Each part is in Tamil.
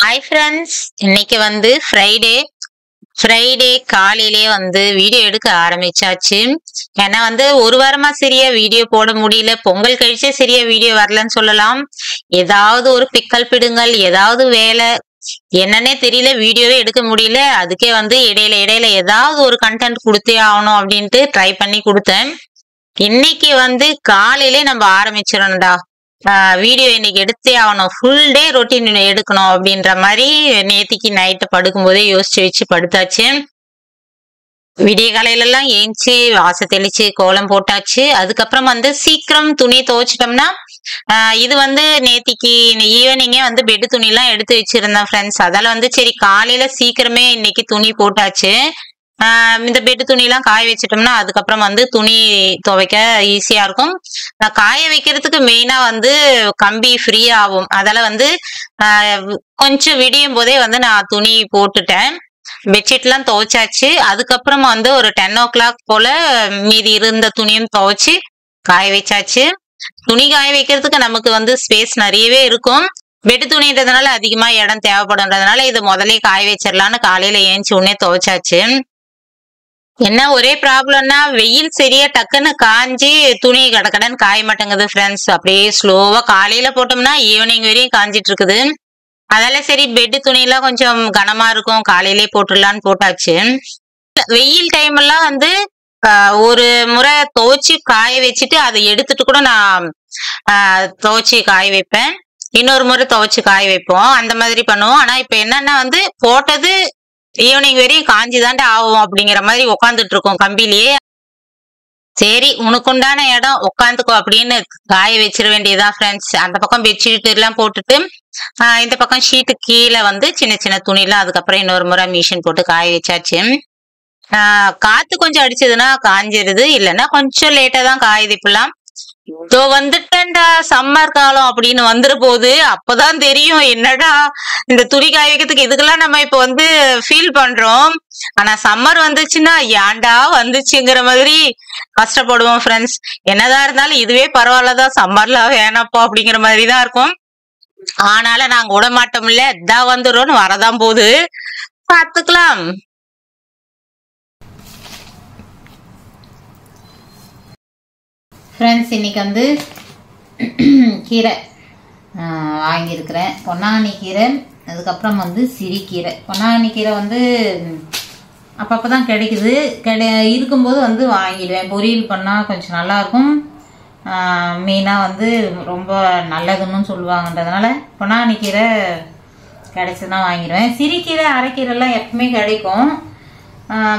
ஹாய் ஃப்ரெண்ட்ஸ், இன்னைக்கு வந்து ஃப்ரைடே காலையிலே வந்து வீடியோ எடுக்க ஆரம்பிச்சாச்சு. ஏன்னா வந்து ஒரு வாரமா சரியா வீடியோ போட முடியல. பொங்கல் கழிச்சே சரியா வீடியோ வரலன்னு சொல்லலாம். ஏதாவது ஒரு பிக்கல் பிடுங்கல், ஏதாவது வேலை என்னன்னே தெரியல, வீடியோவே எடுக்க முடியல. அதுக்கே வந்து இடையில ஏதாவது ஒரு கண்டென்ட் கொடுத்தே ஆகணும் அப்படின்ட்டு ட்ரை பண்ணி கொடுத்தேன். இன்னைக்கு வந்து காலையிலே நம்ம ஆரம்பிச்சிடணும்டா, வீடியோ இன்னைக்கு எடுத்தே ஆகணும், ஃபுல் டே ரொட்டீன் எடுக்கணும் அப்படின்ற மாதிரி நேத்திக்கு நைட்டு படுக்கும் போதே யோசிச்சு வச்சு படுத்தாச்சு. விடிய காலையில எல்லாம் ஏஞ்சி வாச தெளிச்சு கோலம் போட்டாச்சு. அதுக்கப்புறம் வந்து சீக்கிரம் துணி துவைச்சிட்டோம்னா இது வந்து நேத்திக்கு ஈவினிங்கே வந்து பெட்டு துணி எல்லாம் எடுத்து வச்சிருந்தேன் ஃப்ரெண்ட்ஸ். அதால வந்து சரி காலையில சீக்கிரமே இன்னைக்கு துணி போட்டாச்சு. இந்த பெட்டு துணி எல்லாம் காய வச்சிட்டோம்னா அதுக்கப்புறம் வந்து துணி துவைக்க ஈஸியா இருக்கும். நான் காய வைக்கிறதுக்கு மெயினா வந்து கம்பி ஃப்ரீ ஆகும். அதால வந்து கொஞ்சம் விடியும் போதே வந்து நான் துணி போட்டுட்டேன். பெட்ஷீட் எல்லாம் துவைச்சாச்சு. அதுக்கப்புறம் வந்து ஒரு 10 o'clock போல மீதி இருந்த துணியும் துவைச்சு காய வச்சாச்சு. துணி காய வைக்கிறதுக்கு நமக்கு வந்து ஸ்பேஸ் நிறையவே இருக்கும். பெட்டு துணின்றதுனால அதிகமா இடம் தேவைப்படும்ன்றதுனால இது முதலே காய வச்சிடலான்னு காலையில ஏஞ்சி உடனே துவைச்சாச்சு. என்ன ஒரே ப்ராப்ளம்னா வெயில் சரியா டக்குன்னு காஞ்சி துணி கடக்கடன்னு காய மாட்டேங்குது ஃப்ரெண்ட்ஸ். அப்படியே ஸ்லோவா காலையில போட்டோம்னா ஈவினிங் வரையும் காஞ்சிட்டு இருக்குது. அதால சரி பெட்டு துணி எல்லாம் கொஞ்சம் கனமா இருக்கும், காலையிலே போட்டுடலான்னு போட்டாச்சு. வெயில் டைம் எல்லாம் வந்து ஒரு முறை துவைச்சு காய வச்சுட்டு அதை எடுத்துட்டு கூட நான் துவைச்சு காய வைப்பேன். இன்னொரு முறை துவைச்சு காய வைப்போம், அந்த மாதிரி பண்ணுவோம். ஆனா இப்ப என்னன்னா வந்து போட்டது ஈவினிங் வரையும் காஞ்சிதாண்டா ஆகும் அப்படிங்கிற மாதிரி உட்காந்துட்டு இருக்கோம் கம்பிலேயே. சரி உனக்குண்டான இடம் உட்காந்துக்கோ அப்படின்னு காய வச்சிட வேண்டியதுதான் ஃப்ரெண்ட்ஸ். அந்த பக்கம் பெட்ஷீட் எல்லாம் போட்டுட்டு இந்த பக்கம் ஷீட்டு கீழே வந்து சின்ன சின்ன துணி எல்லாம் அதுக்கப்புறம் இன்னொரு முறை மிஷின் போட்டு காய வச்சாச்சு. காத்து கொஞ்சம் அடிச்சதுன்னா காஞ்சிருது, இல்லைன்னா கொஞ்சம் லேட்டா தான் காயுது. இப்பெல்லாம் இதோ வந்துட்டேன்டா சம்மர் காலம் அப்படின்னு வந்துரு போகுது. அப்பதான் தெரியும் என்னடா இந்த துணி காய வைக்கிறதுக்கு இதுக்கெல்லாம் நம்ம இப்ப வந்து ஃபீல் பண்றோம். ஆனா சம்மர் வந்துச்சுன்னா ஏன்டா வந்துச்சுங்கிற மாதிரி கஷ்டப்படுவோம் ஃப்ரெண்ட்ஸ். என்னதான் இருந்தாலும் இதுவே பரவாயில்லதான், சம்மர்ல வேணாப்போ அப்படிங்கிற மாதிரி தான் இருக்கும். ஆனாலும் நாங்க விட மாட்டோம்ல, இதான் வந்துடும், வரதான் போகுது, பாத்துக்கலாம். ஃப்ரெண்ட்ஸ் இன்னைக்கு வந்து கீரை வாங்கியிருக்கிறேன். பொன்னாங்கண்ணி கீரை, அதுக்கப்புறம் வந்து சிறுகீரை. பொன்னாங்கண்ணி கீரை வந்து அப்பப்போ தான் கிடைக்குது. இருக்கும்போது வந்து வாங்கிடுவேன். பொரியல் பண்ணால் கொஞ்சம் நல்லாயிருக்கும். மெயினாக வந்து ரொம்ப நல்லதுன்னு சொல்லுவாங்கன்றதுனால பொன்னாங்கண்ணி கீரை கிடைச்சதுன்னா வாங்கிடுவேன். சிறுகீரை அரைக்கீரைலாம் எப்பவுமே கிடைக்கும்.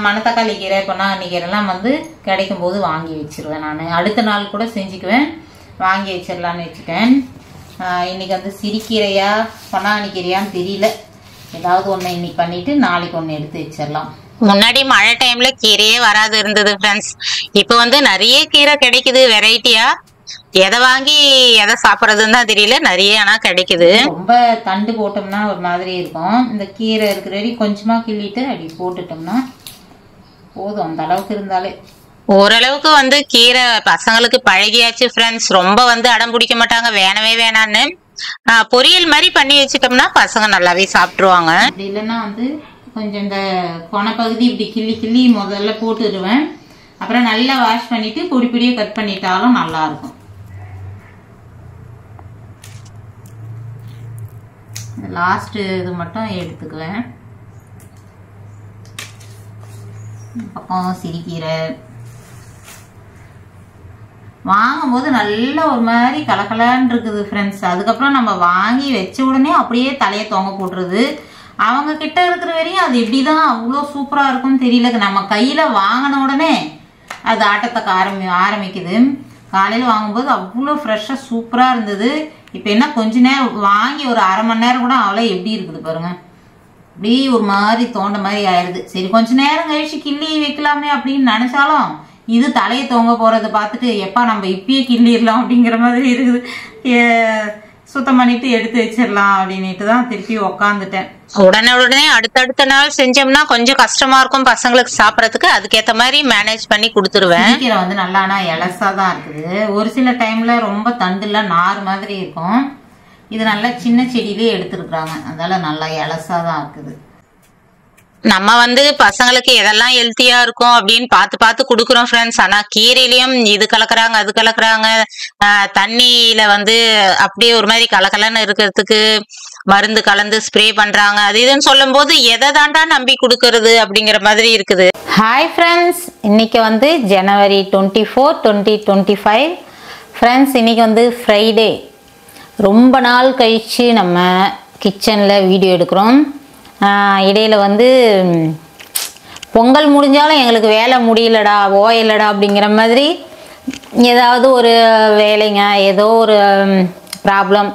மணத்தக்காளி கீரை பொன்னாங்கண்ணி கீரைலாம் வந்து கிடைக்கும் போது வாங்கி வச்சிருவேன். நான் அடுத்த நாள் கூட செஞ்சுக்குவேன், வாங்கி வச்சிடலான்னு வச்சுட்டேன். இன்னைக்கு வந்து சிறுகீரையா பொன்னாங்கண்ணி கீரையான்னு தெரியல. ஏதாவது ஒன்று இன்னைக்கு பண்ணிட்டு நாளைக்கு ஒன்று எடுத்து வச்சிடலாம். முன்னாடி மழை டைம்ல கீரையே வராது இருந்தது ஃப்ரெண்ட்ஸ். இப்ப வந்து நிறைய கீரை கிடைக்குது வெரைட்டியா. எதை வாங்கி எதை சாப்பிட்றதுன்னு தான் தெரியல, நிறைய ஆனா கிடைக்குது. ரொம்ப தண்டு போட்டோம்னா ஒரு மாதிரி இருக்கும். இந்த கீரை இருக்கிற வரைக்கும் கொஞ்சமா கிள்ளிட்டு அப்படி போட்டுட்டோம்னா போதும், அந்த அளவுக்கு இருந்தாலே. ஓரளவுக்கு வந்து கீரை பசங்களுக்கு பழகியாச்சு ஃப்ரெண்ட்ஸ். ரொம்ப வந்து அடம் பிடிக்க மாட்டாங்க வேணவே வேணான்னு. பொரியல் மாதிரி பண்ணி வச்சுட்டோம்னா பசங்க நல்லாவே சாப்பிட்டுருவாங்க. அப்படி இல்லைன்னா வந்து கொஞ்சம் இந்த கொனைப்பகுதி இப்படி கிள்ளி கிள்ளி முதல்ல போட்டுடுவேன். அப்புறம் நல்லா வாஷ் பண்ணிட்டு பொடி பொடியை கட் பண்ணிட்டாலும் நல்லா இருக்கும். லாஸ்ட் இது மட்டும் எடுத்துக்குவேன். பக்கம் சிறுகீரை வாங்கும் போது நல்லா ஒரு மாதிரி கலக்கலான்னு இருக்குது ஃப்ரெண்ட்ஸ். அதுக்கப்புறம் நம்ம வாங்கி வச்ச உடனே அப்படியே தலையை தொங்க போட்டுருது. அவங்க கிட்ட இருக்கிற வரையும் அது எப்படிதான் அவ்வளோ சூப்பரா இருக்கும்னு தெரியல. நம்ம கையில வாங்கின உடனே அது ஆட்டத்துக்கு ஆரம்பிக்குது. காலையில வாங்கும்போது அவ்வளோ ஃப்ரெஷ்ஷா சூப்பரா இருந்தது. இப்ப என்ன கொஞ்ச நேரம் வாங்கி ஒரு அரை மணி நேரம் கூட அவ்வளோ எப்படி இருக்குது பாருங்க, அப்படி ஒரு மாதிரி தோண்ட மாதிரி ஆயிடுது. சரி கொஞ்ச நேரம் கழிச்சு கிள்ளி வைக்கலாமே அப்படின்னு நினைச்சாலும் இது தலையை தொங்க போறதை பார்த்துட்டு எப்பா நம்ம இப்பயே கிள்ளிடலாம் அப்படிங்கிற மாதிரி இருக்குது. சுத்தம் பண்ணிட்டு எடுத்து வச்சிடலாம் அப்படின்ட்டு தான் திருப்பி உக்காந்துட்டேன். உடனே அடுத்தடுத்த நாள் செஞ்சோம்னா கொஞ்சம் கஷ்டமா இருக்கும் பசங்களுக்கு சாப்பிடறதுக்கு. அதுக்கேற்ற மாதிரி மேனேஜ் பண்ணி கொடுத்துருவேன். கீரை வந்து நல்லா இலசா தான் இருக்குது. ஒரு சில டைம்ல ரொம்ப தண்டுல நார் மாதிரி இருக்கும். இது நல்லா சின்ன செடியிலே எடுத்துருக்குறாங்க, அதனால நல்லா இலசா தான் இருக்குது. நம்ம வந்து பசங்களுக்கு எதெல்லாம் ஹெல்த்தியா இருக்கும் அப்படின்னு பார்த்து பார்த்து கொடுக்குறோம் ஃப்ரெண்ட்ஸ். ஆனா கீரையிலயும் இது கலக்குறாங்க அது கலக்குறாங்க. தண்ணியில வந்து அப்படியே ஒரு மாதிரி கலக்கலன்னு இருக்கிறதுக்கு மருந்து கலந்து ஸ்ப்ரே பண்றாங்க. அது இதுன்னு சொல்லும் போது எதை தாண்டா நம்பி கொடுக்கறது அப்படிங்கிற மாதிரி இருக்குது. ஹாய் ஃப்ரெண்ட்ஸ், இன்னைக்கு வந்து ஜனவரி 24, 2025 ஃப்ரெண்ட்ஸ். இன்னைக்கு வந்து ஃப்ரைடே. ரொம்ப நாள் கழிச்சு நம்ம கிச்சனில் வீடியோ எடுக்கிறோம். இடையில வந்து பொங்கல் முடிஞ்சாலும் எங்களுக்கு வேலை முடியலடா ஓயலடா அப்படிங்கிற மாதிரி ஏதாவது ஒரு வேலைங்க, ஏதோ ஒரு ப்ராப்ளம்,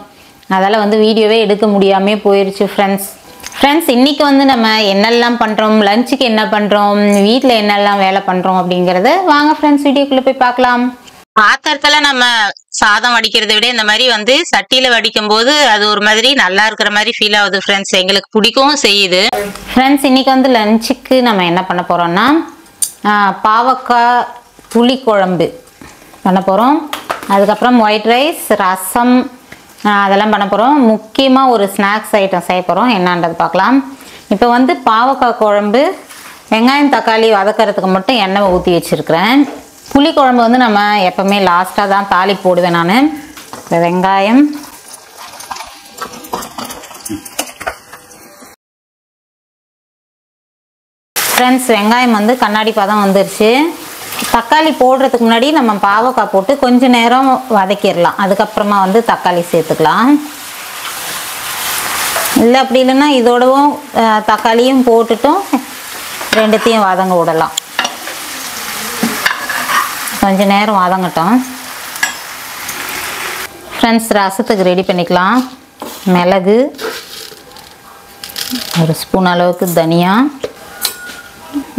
அதெல்லாம் வந்து வீடியோவே எடுக்க முடியாமல் போயிடுச்சு ஃப்ரெண்ட்ஸ். இன்றைக்கி வந்து நம்ம என்னெல்லாம் பண்ணுறோம், லஞ்சுக்கு என்ன பண்ணுறோம், வீட்டில் என்னெல்லாம் வேலை பண்ணுறோம் அப்படிங்கிறத வாங்க ஃப்ரெண்ட்ஸ் வீடியோக்குள்ளே போய் பார்க்கலாம். பாத்திரத்துல நம்ம சாதம் வடிக்கிறத விட இந்த மாதிரி வந்து சட்டியில வடிக்கும் போது அது ஒரு மாதிரி நல்லா இருக்கிற மாதிரி ஃபீல் ஆகுது ஃப்ரெண்ட்ஸ். எங்களுக்கு பிடிக்கவும் செய்யுது ஃப்ரெண்ட்ஸ். இன்னைக்கு வந்து லஞ்சுக்கு நம்ம என்ன பண்ண போறோம்னா பாவக்காய் புளி குழம்பு பண்ண போறோம். அதுக்கப்புறம் ஒயிட் ரைஸ், ரசம், அதெல்லாம் பண்ண போறோம். முக்கியமாக ஒரு ஸ்நாக்ஸ் ஐட்டம் செய்ய போறோம், என்னன்றது பார்க்கலாம். இப்போ வந்து பாவக்காய் குழம்பு, வெங்காயம் தக்காளி வதக்கிறதுக்கு மட்டும் எண்ணெய் ஊற்றி வச்சிருக்கிறேன். புளி குழம்பு வந்து நம்ம எப்பவுமே லாஸ்ட்டாக தான் தாளி போடுவேன் நான். இப்போ வெங்காயம், ஃப்ரெண்ட்ஸ் வெங்காயம் வந்து கண்ணாடி பதம் வந்துருச்சு. தக்காளி போடுறதுக்கு முன்னாடி நம்ம பாவக்காய் போட்டு கொஞ்சம் நேரம் வதக்கிடலாம், அதுக்கப்புறமா வந்து தக்காளி சேர்த்துக்கலாம். இல்லை அப்படி இல்லைன்னா இதோடவும் தக்காளியும் போட்டுட்டும் ரெண்டுத்தையும் வதங்க விடலாம். கொஞ்சம் நேரம் வதங்கட்டும் ஃப்ரெண்ட்ஸ். ரசத்துக்கு ரெடி பண்ணிக்கலாம். மிளகு, ஒரு ஸ்பூன் அளவுக்கு தனியா,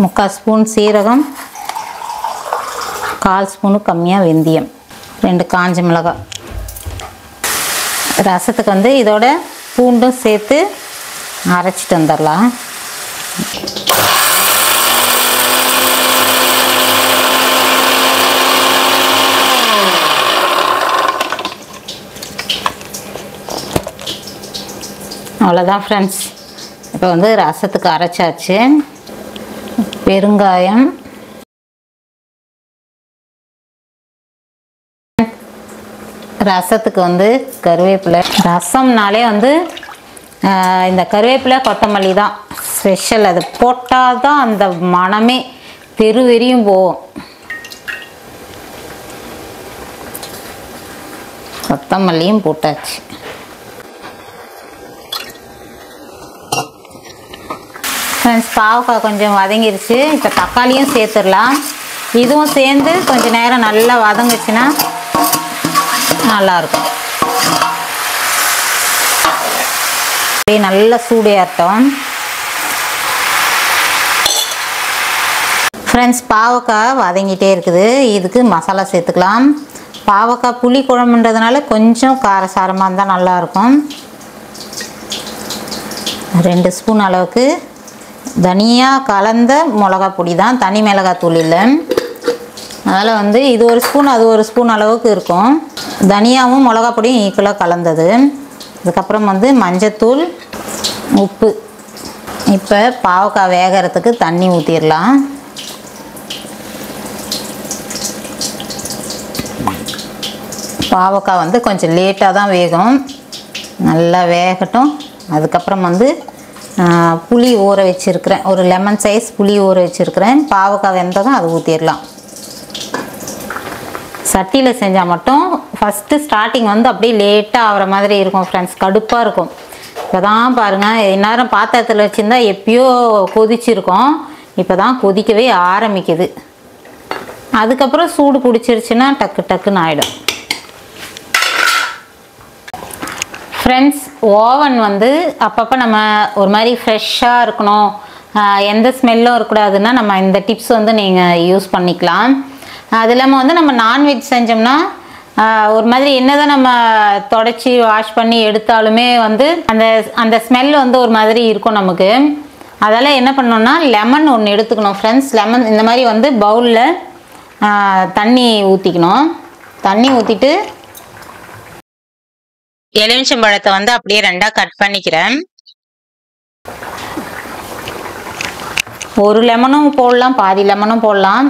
3/4 ஸ்பூன் சீரகம், 1/4 ஸ்பூனு கம்மியாக வெந்தயம், 2 காஞ்ச மிளகாய். ரசத்துக்கு வந்து இதோட பூண்டும் சேர்த்து அரைச்சிட்டு வந்துடலாம். அவ்வளோதான் ஃப்ரெண்ட்ஸ். இப்போ வந்து ரசத்துக்கு அரைச்சாச்சு. பெருங்காயம், ரசத்துக்கு வந்து கருவேப்பிலை. ரசம்னாலே வந்து இந்த கருவேப்பிலை கொத்தமல்லி தான் ஸ்பெஷல். அது போட்டால் தான் அந்த மனமே தெருவெறியும் போகும். கொத்தமல்லியும் போட்டாச்சு. ஃப்ரெண்ட்ஸ் பாவக்காய் கொஞ்சம் வதங்கிருச்சு. இப்போ தக்காளியும் சேர்த்துடலாம். இதுவும் சேர்ந்து கொஞ்சம் நேரம் நல்லா வதங்குச்சுன்னா நல்லாயிருக்கும். அப்படியே நல்லா சூடையாட்டம் ஃப்ரெண்ட்ஸ். பாவக்காய் வதங்கிட்டே இருக்குது. இதுக்கு மசாலா சேர்த்துக்கலாம். பாவக்காய் புளி குழம்புன்றதுனால கொஞ்சம் காரசாரமாக இருந்தால் நல்லாயிருக்கும். 2 ஸ்பூன் அளவுக்கு தனியாக கலந்த மிளகா பொடி தான், தனி மிளகாத்தூள் இல்லை. அதனால் வந்து இது 1 ஸ்பூன் அது 1 ஸ்பூன் அளவுக்கு இருக்கும். தனியாவும் மிளகா பொடியும் ஈக்குவலாக கலந்தது. அதுக்கப்புறம் வந்து மஞ்சத்தூள், உப்பு. இப்போ பாவக்காய் வேகிறதுக்கு தண்ணி ஊற்றிடலாம். பாவக்காய் வந்து கொஞ்சம் லேட்டாக தான் வேகும், நல்லா வேகட்டும். அதுக்கப்புறம் வந்து புளி ஊற வச்சுருக்கிறேன், ஒரு லெமன் சைஸ் புளி ஊற வச்சுருக்கிறேன். பாவக்காய் வெந்ததும் அது ஊற்றிடலாம். சட்டியில் செஞ்சால் மட்டும் ஃபஸ்ட்டு ஸ்டார்டிங் வந்து அப்படியே லேட்டாக ஆகிற மாதிரி இருக்கும் ஃப்ரெண்ட்ஸ், கடுப்பாக இருக்கும். இப்போ தான் பாருங்கள், இந்நேரம் பாத்திரத்தில் வச்சுருந்தா எப்பயோ கொதிச்சிருக்கோம். இப்போ தான் கொதிக்கவே ஆரம்பிக்குது. அதுக்கப்புறம் சூடு பிடிச்சிருச்சுன்னா டக்கு டக்குன்னு ஆகிடும் ஃப்ரெண்ட்ஸ். ஓவன் வந்து அப்பப்போ நம்ம ஒரு மாதிரி ஃப்ரெஷ்ஷாக இருக்கணும், எந்த ஸ்மெல்லும் இருக்கக்கூடாதுன்னா நம்ம இந்த டிப்ஸ் வந்து நீங்கள் யூஸ் பண்ணிக்கலாம். அது இல்லாமல் வந்து நம்ம நான்வெஜ் செஞ்சோம்னா ஒரு மாதிரி என்னதான் நம்ம தொடச்சி வாஷ் பண்ணி எடுத்தாலுமே வந்து அந்த ஸ்மெல் வந்து ஒரு மாதிரி இருக்கும் நமக்கு. அதால் என்ன பண்ணோம்னா லெமன் ஒன்று எடுத்துக்கணும் ஃப்ரெண்ட்ஸ். லெமன் இந்த மாதிரி வந்து பவுலில் தண்ணி ஊற்றிக்கணும். தண்ணி ஊற்றிட்டு எலுமிச்சம்பழத்தை வந்து அப்படியே ரெண்டா கட் பண்ணிக்கிறேன். ஒரு லெமனும் போடலாம், பாதி லெமனும் போடலாம்.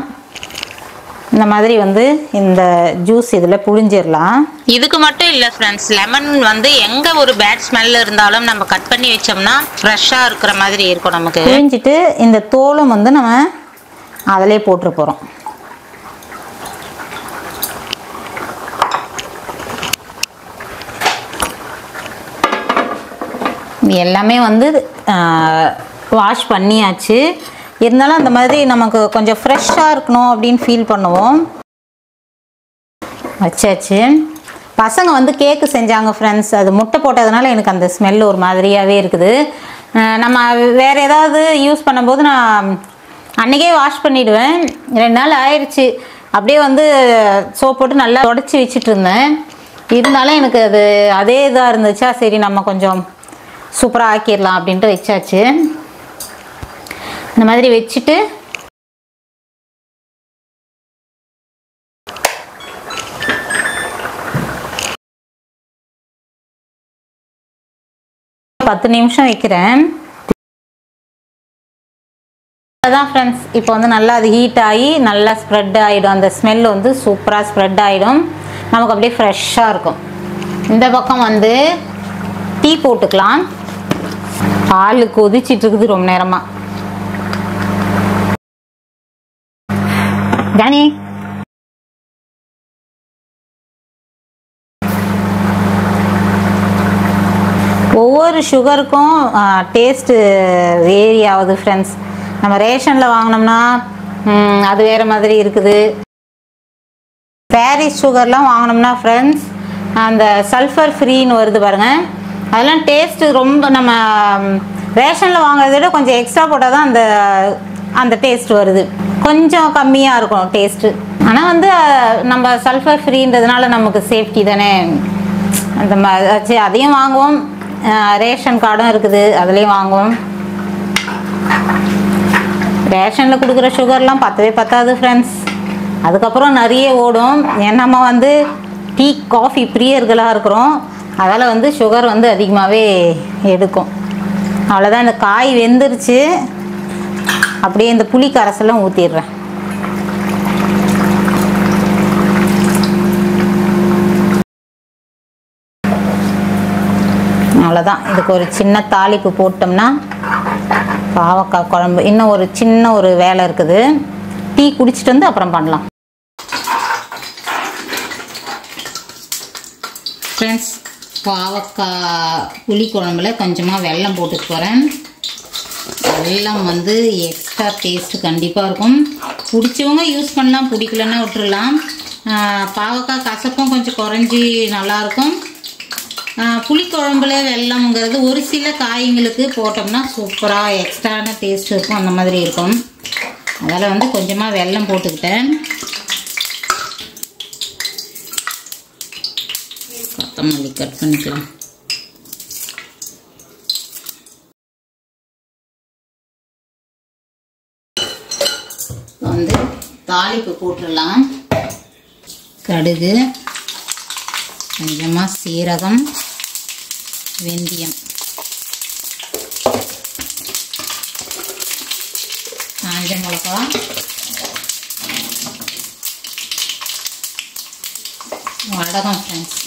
இந்த மாதிரி வந்து இந்த ஜூஸ் இதில் புழிஞ்சிடலாம். இதுக்கு மட்டும் இல்லை ஃப்ரெண்ட்ஸ், லெமன் வந்து எங்கே ஒரு பேட் ஸ்மெல் இருந்தாலும் நம்ம கட் பண்ணி வச்சோம்னா ஃப்ரெஷ்ஷாக இருக்கிற மாதிரி இருக்கும். நமக்கு புழிஞ்சிட்டு இந்த தோலும் வந்து நம்ம அதிலே போட்டு போகிறோம். எல்லாமே வந்து வாஷ் பண்ணியாச்சு. இருந்தாலும் அந்த மாதிரி நமக்கு கொஞ்சம் ஃப்ரெஷ்ஷாக இருக்கணும் அப்படின்னு ஃபீல் பண்ணுவோம். வச்சாச்சு. பசங்க வந்து கேக்கு செஞ்சாங்க ஃப்ரெண்ட்ஸ். அது முட்டை போட்டதுனால எனக்கு அந்த ஸ்மெல் ஒரு மாதிரியாகவே இருக்குது. நம்ம வேறு ஏதாவது யூஸ் பண்ணும்போது நான் அன்றைக்கே வாஷ் பண்ணிவிடுவேன். 2 நாள் ஆயிடுச்சு. அப்படியே வந்து சோப் போட்டு நல்லா உடச்சி வச்சுட்டு இருந்தேன். இருந்தாலும் எனக்கு அது அதே இதாக இருந்துச்சா, சரி நம்ம கொஞ்சம் சூப்பராக ஆக்கிடலாம் அப்படின்ட்டு வச்சாச்சு. இந்த மாதிரி வச்சுட்டு பத்து நிமிஷம் வைக்கிறேன். அதான் ஃப்ரெண்ட்ஸ், இப்போ வந்து நல்லா அது ஹீட் ஆகி நல்லா ஸ்ப்ரெட் ஆகிடும். அந்த ஸ்மெல் வந்து சூப்பராக ஸ்ப்ரெட் ஆகிடும். நமக்கு அப்படியே ஃப்ரெஷ்ஷாக இருக்கும். இந்த பக்கம் வந்து டீ போட்டுக்கலாம். பால் கொதிச்சிட்டு இருக்குது ரொம்ப நேரமா. ஜானி ஒவ்வொரு சுகருக்கும் டேஸ்ட்டு வேரி ஆகுது ஃப்ரெண்ட்ஸ். நம்ம ரேஷனில் வாங்கினோம்னா அது வேறு மாதிரி இருக்குது. பாரிஸ் சுகர்லாம் வாங்கினோம்னா ஃப்ரெண்ட்ஸ் அந்த சல்ஃபர் ஃப்ரீன்னு வருது பாருங்கள். அதெல்லாம் டேஸ்ட்டு ரொம்ப நம்ம ரேஷனில் வாங்குறத விட கொஞ்சம் எக்ஸ்ட்ரா போட்டால் தான் அந்த அந்த டேஸ்ட் வருது. கொஞ்சம் கம்மியாக இருக்கும் டேஸ்ட்டு. ஆனால் வந்து நம்ம சல்ஃபர் ஃப்ரீன்றதுனால நமக்கு சேஃப்டி தானே. அந்த மாதிரி அதையும் வாங்குவோம். ரேஷன் கார்டும் இருக்குது, அதுலேயும் வாங்குவோம். ரேஷனில் கொடுக்குற சுகர்லாம் பத்தவே பத்தாது ஃப்ரெண்ட்ஸ். அதுக்கப்புறம் நிறைய ஓடும். நம்ம வந்து டீ காஃபி பிரியர்களாக இருக்கிறோம். அதால் வந்து சுகர் வந்து அதிகமாகவே எடுக்கும். அவ்வளோதான். இந்த காய் வெந்துருச்சு. அப்படியே இந்த புளி கரைசலாம் ஊற்றிடுறேன். அவ்வளோதான். இதுக்கு ஒரு சின்ன தாளிப்பு போட்டோம்னா பாவக்காய் குழம்பு. இன்னும் ஒரு சின்ன ஒரு வேலை இருக்குது. டீ குடிச்சிட்டு வந்து அப்புறம் பண்ணலாம். ஃப்ரெண்ட்ஸ், பாவக்காய் புளி குழம்புல கொஞ்சமாக வெல்லம் போட்டுட்டு போகிறேன். வெல்லம் வந்து எக்ஸ்ட்ரா டேஸ்ட்டு கண்டிப்பாக இருக்கும். பிடிச்சவங்க யூஸ் பண்ணலாம், பிடிக்கலன்னா விட்டுடலாம். பாவக்காய் கசப்பும் கொஞ்சம் குறைஞ்சி நல்லாயிருக்கும். புளிக்குழம்புல வெல்லம்ங்கிறது ஒரு சில காய்களுக்கு போட்டோம்னா சூப்பராக எக்ஸ்ட்ரான டேஸ்ட் இருக்கும். அந்த மாதிரி இருக்கும். அதில் வந்து கொஞ்சமாக வெல்லம் போட்டுக்கிட்டேன். கொத்தமல்லி கட் பண்ணிக்கலாம். வந்து தாளிப்பு போட்டுடலாம். கடுகு, கொஞ்சமாக சீரகம், வெந்தயம், காஞ்ச மிளகா, வடகம் ஃப்ரெண்ட்ஸ்.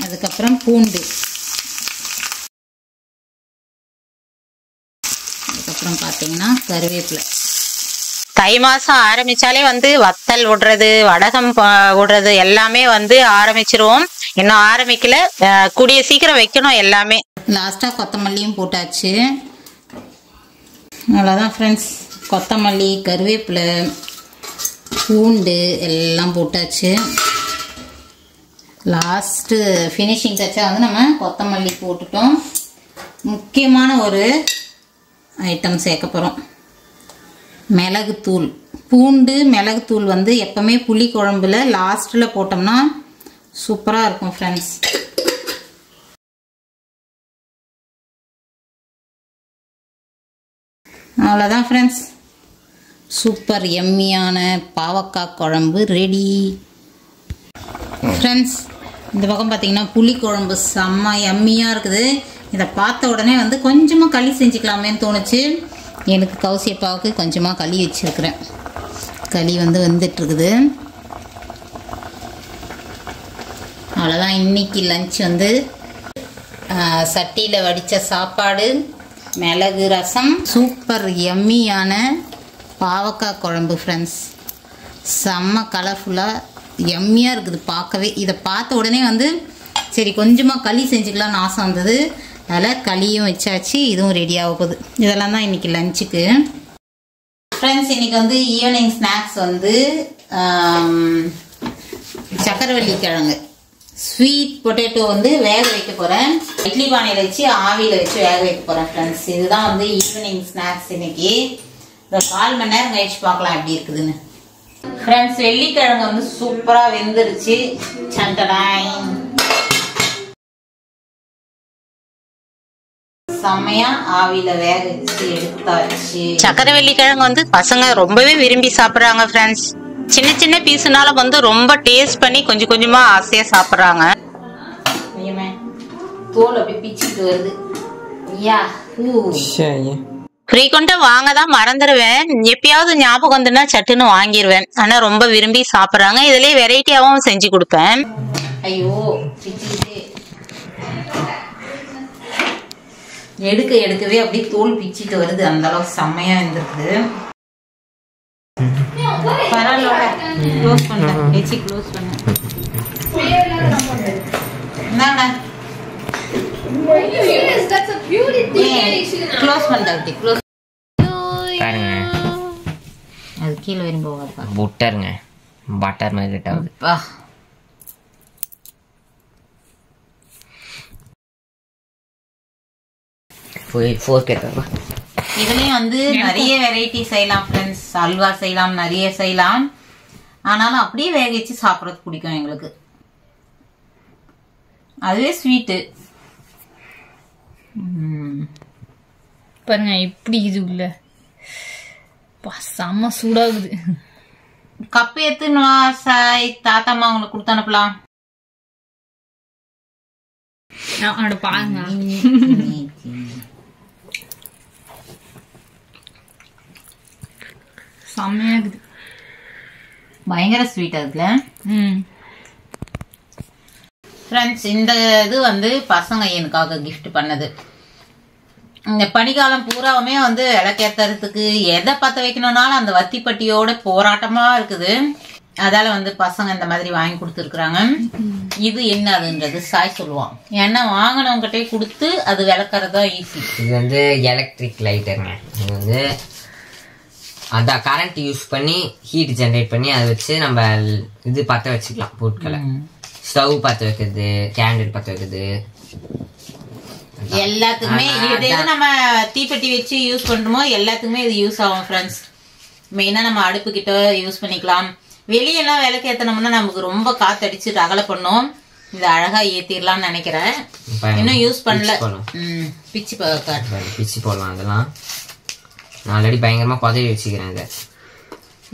அதுக்கப்புறம் பூண்டு, அதுக்கப்புறம் பார்த்தீங்கன்னா கருவேப்பிலை. தை மாசம் ஆரம்பிச்சாலே வந்து வத்தல் விடுறது, வடகம் விடுறது எல்லாமே வந்து ஆரம்பிச்சிருவோம். இன்னும் ஆரம்பிக்கல, கூடிய சீக்கிரம் வைக்கணும் எல்லாமே. லாஸ்ட்டாக கொத்தமல்லியும் போட்டாச்சு. அவ்வளோதான் ஃப்ரெண்ட்ஸ். கொத்தமல்லி, கருவேப்பிலை, பூண்டு எல்லாம் போட்டாச்சு. லாஸ்ட்டு ஃபினிஷிங் டச்சாக வந்து நம்ம கொத்தமல்லி போட்டுட்டோம். முக்கியமான ஒரு ஐட்டம் சேர்க்க போகிறோம், மிளகுத்தூள். பூண்டு மிளகுத்தூள் வந்து எப்போவுமே புளி குழம்புல லாஸ்ட்டில் போட்டோம்னா சூப்பராக இருக்கும் ஃப்ரெண்ட்ஸ். அவ்வளோதான் ஃப்ரெண்ட்ஸ், சூப்பர் எம்மியான பாவக்காய் குழம்பு ரெடி. ஃப்ரெண்ட்ஸ், இந்த பக்கம் பார்த்தீங்கன்னா புளிக்குழம்பு செம்ம எம்மியாக இருக்குது. இதை பார்த்த உடனே வந்து கொஞ்சமாக களி செஞ்சுக்கலாமேன்னு தோணுச்சு. எனக்கு கௌசியப்பாவுக்கு கொஞ்சமாக களி வச்சுருக்கிறேன். களி வந்து வெந்துட்டுருக்குது. அவ்வளோதான், இன்றைக்கி லஞ்ச் வந்து சட்டியில் வடித்த சாப்பாடு, மிளகு ரசம், சூப்பர் எம்மியான பாவக்காய் குழம்பு. ஃப்ரெண்ட்ஸ், செம்ம கலர்ஃபுல்லாக எம்மியாக இருக்குது பார்க்கவே. இதை பார்த்த உடனே வந்து சரி கொஞ்சமாக களி செஞ்சுக்கலான்னு ஆசை வந்தது. அதில் களியும் வச்சாச்சு, இதுவும் ரெடி ஆக போகுது. இதெல்லாம் தான் இன்றைக்கி லஞ்சுக்கு. ஃப்ரெண்ட்ஸ், இன்றைக்கி வந்து ஈவினிங் ஸ்நாக்ஸ் வந்து சக்கரவள்ளி கிழங்கு ஸ்வீட் பொட்டேட்டோ வந்து வேக வைக்க போகிறேன். இட்லி பானையில் வச்சு ஆவியில் வச்சு வேக வைக்க போகிறேன். ஃப்ரெண்ட்ஸ், இதுதான் வந்து ஈவினிங் ஸ்நாக்ஸ் இன்னைக்கு. ஒரு 4 மணி நேரம் கழிச்சு பார்க்கலாம் எப்படி இருக்குதுன்னு. ஃப்ரெண்ட்ஸ், வெள்ளிக்கிழங்கு வந்து சூப்பராக வெந்துருச்சு. சண்டடாய் செம்மையா ஆவியில வேக வச்சு எடுத்தாச்சு. சக்கரவள்ளி கிழங்கு வந்து பசங்க ரொம்பவே விரும்பி சாப்பிடுறாங்க ஃப்ரெண்ட்ஸ். சின்ன சின்ன பீஸ்னால வந்து ரொம்ப டேஸ்ட் பண்ணி கொஞ்சம் கொஞ்சமா ஆசையா சாப்பிடுறாங்க. தோல் அப்படி பிச்சுட்டு வருது. ஃப்ரீக்வெண்டா வாங்க தான் மறந்துடுவேன். எப்பயாவது ஞாபகம் வந்துன்னா சட்டுன்னு வாங்கிடுவேன். ஆனா ரொம்ப விரும்பி சாப்பிடுறாங்க. இதுலயே வெரைட்டியாவும் செஞ்சு கொடுப்பேன். ஐயோ, பிச்சுக்கிட்டு எடுக்கவே அப்படியே தோல் பிச்சுட்டு வருது. அந்த அளவுக்கு செம்மையா இருந்திருக்கு. பரவாயில்ல, க்ளோஸ் பண்ணேன். வச்சு க்ளோஸ் பண்ணேன். க்ளோஸ் பண்ணிட்டேன். க்ளோஸ் பாருங்க, அது கீழே வரும் போகாது. புட்டருங்க, பட்டர் மாதிரி ஆகுது. இதுலயும் வந்து நிறைய வெரைட்டி செய்யலாம் ஃப்ரெண்ட்ஸ். அல்வா செய்யலாம், நிறைய செய்யலாம். ஆனாலும் அப்படியே வேக வச்சு சாப்பிடறது பிடிக்கும் எங்களுக்கு. அதுவே ஸ்வீட்டு பாருங்க எப்படி இது உள்ள செம்ம சூடாகுது. கப்பு எடுத்துன்னு சாய் தாத்தாமா உங்களுக்கு கொடுத்து அனுப்பலாம். பாருங்க, செம்மையாகுது. பயங்கர ஸ்வீட் இருக்குல்ல ஃப்ரெண்ட்ஸ். இந்த இது வந்து பசங்க எனக்காக கிஃப்ட் பண்ணது. இந்த பனிக்காலம் பூராவுமே வந்து விளக்கேத்துறதுக்கு எதை பற்ற வைக்கணும்னாலும் அந்த வத்திப்பட்டியோட போராட்டமா இருக்குது. அதால வந்து பசங்க இந்த மாதிரி வாங்கி கொடுத்துருக்குறாங்க. இது என்ன அதுன்றது சாய் சொல்லுவான். ஏன்னா வாங்கினவங்ககிட்டே கொடுத்து அது விளக்கறதா ஈஸி. இது வந்து எலக்ட்ரிக் லைட்டருங்க. இது வந்து அதான் கரண்ட் யூஸ் பண்ணி ஹீட் ஜென்ரேட் பண்ணி அதை வச்சு நம்ம இது பற்ற வச்சுக்கலாம். பொருட்களை ஸ்டவ் பற்ற வைக்கிறது, கேண்டில் பற்ற வைக்கிறது, எல்லாத்துக்குமே இது நம்ம தீப்பெட்டி வச்சு யூஸ் பண்றோமோ எல்லாத்துக்குமே இது யூஸ் ஆகும் ஃப்ரெண்ட்ஸ். மெயினா நம்ம அடுப்பு கிட்ட யூஸ் பண்ணிக்கலாம். வெளியெல்லாம் விளக்கு ஏத்தனோம்னா நமக்கு ரொம்ப காத்தடிச்சு ரகலை பண்ணும். இது அழகா ஏத்திடலாம்னு நினைக்கிறேன். இன்னும் யூஸ் பண்ணல. பிச்சு பிச்சு போடலாம். அதெல்லாம் நான் ஆல்ரெடி பயங்கரமா பதவி வச்சுக்கிறேன். இதை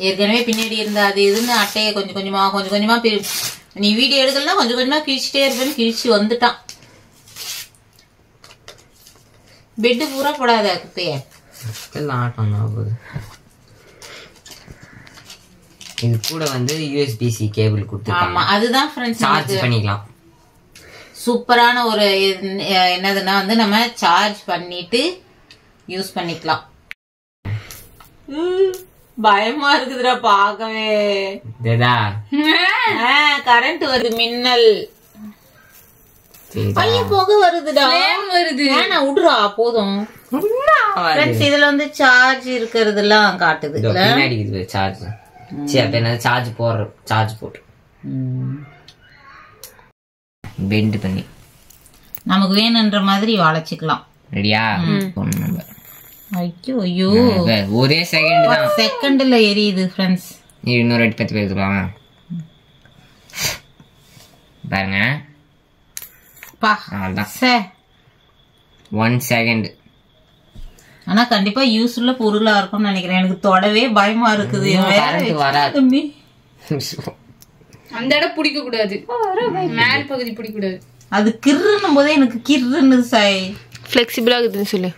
ஏற்கனவே பின்னாடி இருந்த அது இதுன்னு அட்டையை கொஞ்சம் கொஞ்சமா நீ வீடியோ எடுக்கலாம் கொஞ்சம் கொஞ்சமா கிழிச்சிட்டே இருப்பேன்னு கிழிச்சு வந்துட்டான். பெட்டு பூரா போடாத குப்பைய. ஆட்டம் ஆகுது. இது கூட வந்து USB-C கேபிள் கொடுத்துருக்காங்க. ஆமா, அதுதான் ஃப்ரெண்ட்ஸ் சார்ஜ் பண்ணிக்கலாம். சூப்பரான ஒரு என்னதுன்னா வந்து நம்ம சார்ஜ் பண்ணிட்டு யூஸ் பண்ணிக்கலாம். பயமா இருக்குதுடா பாக்கவே. கரண்ட் வருது, மின்னல் பையன் புகை வருதுடா. வருது, நான் விடுறா போதும். இதுல வந்து சார்ஜ் இருக்கிறதுலாம் காட்டுது. பின்னாடி சார்ஜ் சார்ஜ் போடுற சார்ஜ் போட்டு பெண்ட் பண்ணி நமக்கு வேணுன்ற மாதிரி வளைச்சிக்கலாம். ரெடியா? ஐயோ ஐயோ, ஒரே செகண்ட் தான், செகண்ட்ல எரியுது ஃப்ரெண்ட்ஸ். இன்னொரு 10 பேர் இருக்கலாம் பாருங்க. 1 செகண்ட் ஆனா கண்டிப்பா யூஸ்ஃபுல்ல பொருளா இருக்கும்னு நினைக்கிறேன். எனக்கு தொடவே பயமா இருக்குது. கரண்ட் வராது. அந்த இடம் பிடிக்க கூடாது, மேல் பகுதி பிடிக்க கூடாது. அது கிர்னும் போதே எனக்கு கிர்னு சாய். ஃபிளெக்சிபிளா இருக்குதுன்னு சொல்லு.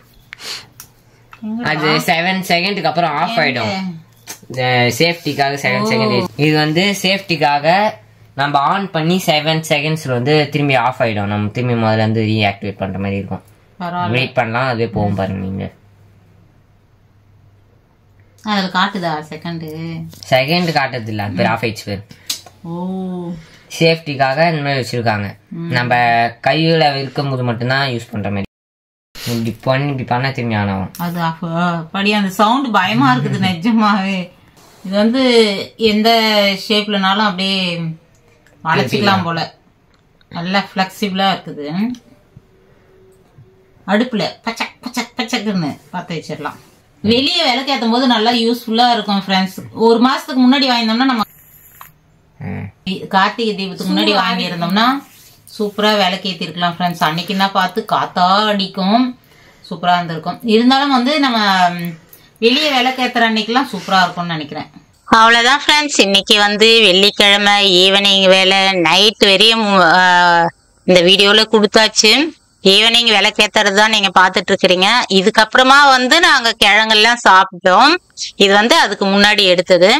அது 7 செகண்டுக்கு அப்புறம் ஆஃப் ஆயிடும். சேஃப்டிக்காக 7 செகண்ட். இது வந்து சேஃப்டிக்காக நம்ம ஆன் பண்ணி 7 செகண்ட்ஸ்ல வந்து திரும்பி ஆஃப் ஆயிடும். நம்ம திரும்பி முதல்ல இருந்து ரீஆக்டிவேட் பண்ற மாதிரி இருக்கும். வெயிட் பண்ணலாம், அதுவே போகும் பாருங்க. நீங்க அதுல காட்டுதா செகண்ட் காட்டுறது இல்ல, அது ஆஃப் ஆயிடுச்சு பேர். ஓ சேஃப்டிக்காக இந்த மாதிரி வச்சிருக்காங்க. நம்ம கையில இருக்கும் போது மட்டும்தான் யூஸ் பண்ற மாதிரி. இப்படி பண்ணா திரும்பி ஆன் ஆகும். அது படி அந்த சவுண்ட் பயமா இருக்குது நிஜமாவே. இது வந்து எந்த ஷேப்லனாலும் அப்படியே வளைச்சிக்கலாம் போல. நல்லா பிளெக்சிபிளா இருக்குது. அடுப்புல பச்சக் பச்சக் பச்சக்குன்னு பார்த்து வச்சிடலாம். வெளியே விளக்கேற்றும் போது நல்லா யூஸ்ஃபுல்லா இருக்கும் ஃப்ரெண்ட்ஸ். ஒரு மாசத்துக்கு முன்னாடி வாங்கினோம்னா நம்ம கார்த்திகை தீபத்துக்கு முன்னாடி வாங்கி இருந்தோம்னா சூப்பரா விளக்கேத்தி இருக்கலாம் ஃப்ரெண்ட்ஸ். அன்னைக்குன்னா பார்த்து காத்தா அடிக்கும், சூப்பரா இருந்திருக்கும். இருந்தாலும் வந்து நம்ம வெளியே விளக்கேத்துற அன்னைக்கெல்லாம் சூப்பரா இருக்கும்னு நினைக்கிறேன். அவ்வளவுதான் ஃப்ரெண்ட்ஸ். இன்னைக்கு வந்து வெள்ளிக்கிழமை ஈவினிங் வேலை, நைட் வரையும் இந்த வீடியோல கொடுத்தாச்சு. ஈவினிங் விளக்கேத்துறது தான் நீங்க பாத்துட்டு இருக்கிறீங்க. இதுக்கப்புறமா வந்து நாங்க கிழங்கெல்லாம் சாப்பிட்டோம். இது வந்து அதுக்கு முன்னாடி எடுத்தது.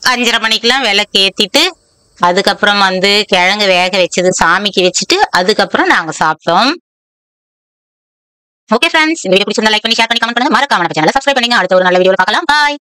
5:30 மணிக்கெல்லாம் விளக்கு ஏத்திட்டு அதுக்கப்புறம் வந்து கிழங்கு வேக வச்சது சாமிக்கு வச்சுட்டு அதுக்கப்புறம் நாங்க சாப்பிட்டோம். ஓகே ஃப்ரெண்ட்ஸ், இந்த வீடியோ பிடிச்சிருந்தா லைக் பண்ணி ஷேர் பண்ணி கமெண்ட் பண்ணுங்க. மறக்காம நம்ம சேனலை சப்ஸ்கிரைப் பண்ணுங்க. அடுத்த ஒரு நல்ல வீடியோல பார்க்கலாம். பாய்.